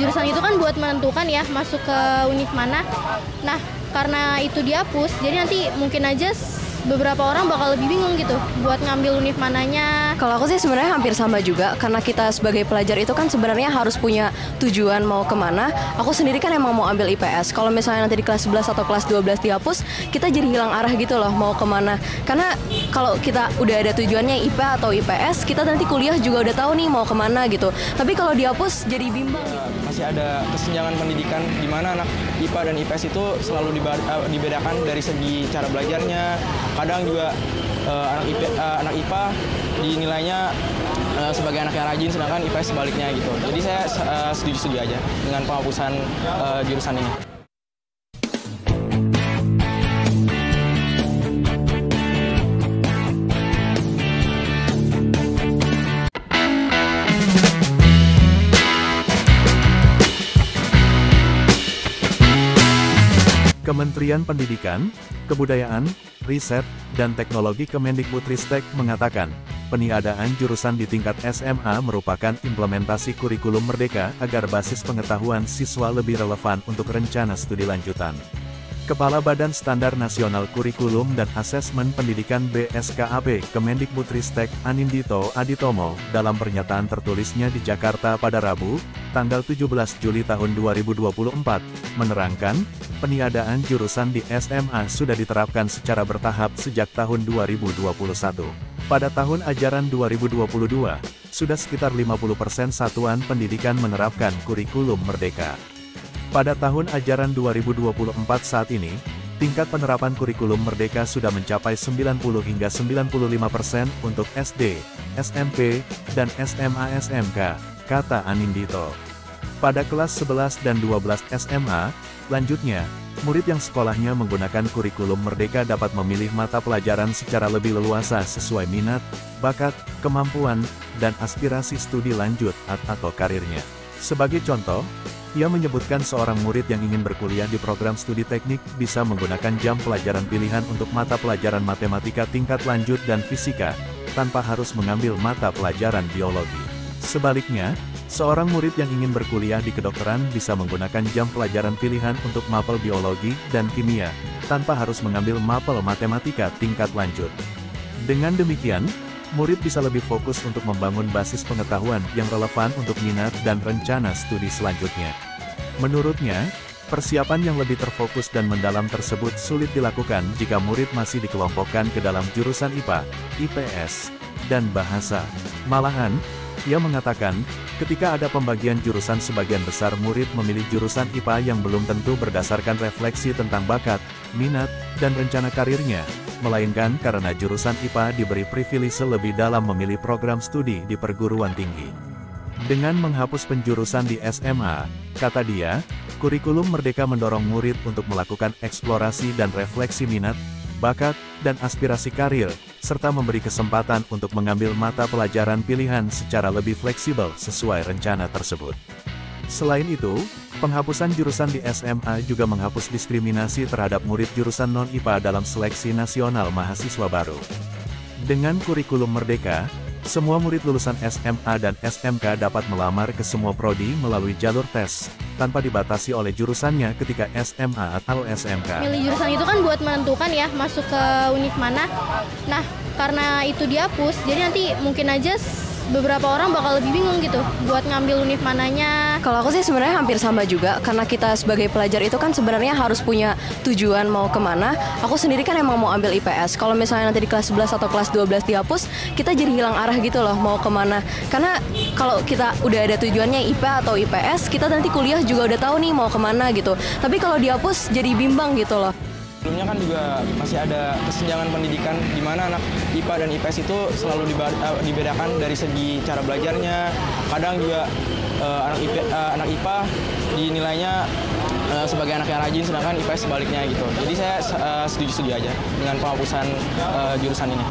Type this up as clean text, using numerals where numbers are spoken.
Milih jurusan itu kan buat menentukan ya masuk ke univ mana. Nah, karena itu dihapus, jadi nanti mungkin aja beberapa orang bakal lebih bingung gitu buat ngambil univ mananya. Kalau aku sih sebenarnya hampir sama juga, karena kita sebagai pelajar itu kan sebenarnya harus punya tujuan mau kemana. Aku sendiri kan emang mau ambil IPS. Kalau misalnya nanti di kelas 11 atau kelas 12 dihapus, kita jadi hilang arah gitu loh mau kemana. Karena kalau kita udah ada tujuannya IPA atau IPS, kita nanti kuliah juga udah tahu nih mau kemana gitu. Tapi kalau dihapus jadi bimbang gitu. Masih ada kesenjangan pendidikan di mana anak IPA dan IPS itu selalu dibedakan dari segi cara belajarnya. Kadang juga anak IPA dinilainya sebagai anak yang rajin, sedangkan IPS sebaliknya gitu. Jadi saya setuju-setuju aja dengan penghapusan jurusan ini. Kementerian Pendidikan, Kebudayaan, Riset, dan Teknologi Kemendikbudristek mengatakan, peniadaan jurusan di tingkat SMA merupakan implementasi kurikulum merdeka agar basis pengetahuan siswa lebih relevan untuk rencana studi lanjutan. Kepala Badan Standar Nasional Kurikulum dan Asesmen Pendidikan BSKAP Kemendikbudristek Anindito Aditomo dalam pernyataan tertulisnya di Jakarta pada Rabu, tanggal 17 Juli tahun 2024, menerangkan, peniadaan jurusan di SMA sudah diterapkan secara bertahap sejak tahun 2021. Pada tahun ajaran 2022, sudah sekitar 50% satuan pendidikan menerapkan kurikulum merdeka. Pada tahun ajaran 2024 saat ini, tingkat penerapan kurikulum merdeka sudah mencapai 90 hingga 95% untuk SD, SMP, dan SMA-SMK, kata Anindito. Pada kelas 11 dan 12 SMA, lanjutnya, murid yang sekolahnya menggunakan kurikulum merdeka dapat memilih mata pelajaran secara lebih leluasa sesuai minat, bakat, kemampuan, dan aspirasi studi lanjut atau karirnya. Sebagai contoh, ia menyebutkan seorang murid yang ingin berkuliah di program studi teknik bisa menggunakan jam pelajaran pilihan untuk mata pelajaran matematika tingkat lanjut dan fisika, tanpa harus mengambil mata pelajaran biologi. Sebaliknya, seorang murid yang ingin berkuliah di kedokteran bisa menggunakan jam pelajaran pilihan untuk mapel biologi dan kimia, tanpa harus mengambil mapel matematika tingkat lanjut. Dengan demikian, murid bisa lebih fokus untuk membangun basis pengetahuan yang relevan untuk minat dan rencana studi selanjutnya. Menurutnya, persiapan yang lebih terfokus dan mendalam tersebut sulit dilakukan jika murid masih dikelompokkan ke dalam jurusan IPA, IPS, dan bahasa. Malahan, ia mengatakan, ketika ada pembagian jurusan sebagian besar murid memilih jurusan IPA yang belum tentu berdasarkan refleksi tentang bakat, minat, dan rencana karirnya, melainkan karena jurusan IPA diberi privilise lebih dalam memilih program studi di perguruan tinggi. Dengan menghapus penjurusan di SMA, kata dia, kurikulum merdeka mendorong murid untuk melakukan eksplorasi dan refleksi minat, bakat, dan aspirasi karir, serta memberi kesempatan untuk mengambil mata pelajaran pilihan secara lebih fleksibel sesuai rencana tersebut. Selain itu, penghapusan jurusan di SMA juga menghapus diskriminasi terhadap murid jurusan non-IPA dalam seleksi nasional mahasiswa baru. Dengan kurikulum merdeka, semua murid lulusan SMA dan SMK dapat melamar ke semua prodi melalui jalur tes, tanpa dibatasi oleh jurusannya ketika SMA atau SMK. Milih jurusan itu kan buat menentukan ya masuk ke univ mana. Nah, karena itu dihapus, jadi nanti mungkin aja beberapa orang bakal lebih bingung gitu buat ngambil univ mananya. Kalau aku sih sebenarnya hampir sama juga, karena kita sebagai pelajar itu kan sebenarnya harus punya tujuan mau kemana. Aku sendiri kan emang mau ambil IPS. Kalau misalnya nanti di kelas 11 atau kelas 12 dihapus, kita jadi hilang arah gitu loh mau kemana. Karena kalau kita udah ada tujuannya IPA atau IPS, kita nanti kuliah juga udah tahu nih mau kemana gitu. Tapi kalau dihapus jadi bimbang gitu loh. Sebelumnya kan juga masih ada kesenjangan pendidikan di mana anak IPA dan IPS itu selalu dibedakan dari segi cara belajarnya. Kadang juga anak IPA dinilainya sebagai anak yang rajin, sedangkan IPS sebaliknya gitu. Jadi saya setuju-setuju aja dengan penghapusan jurusan ini.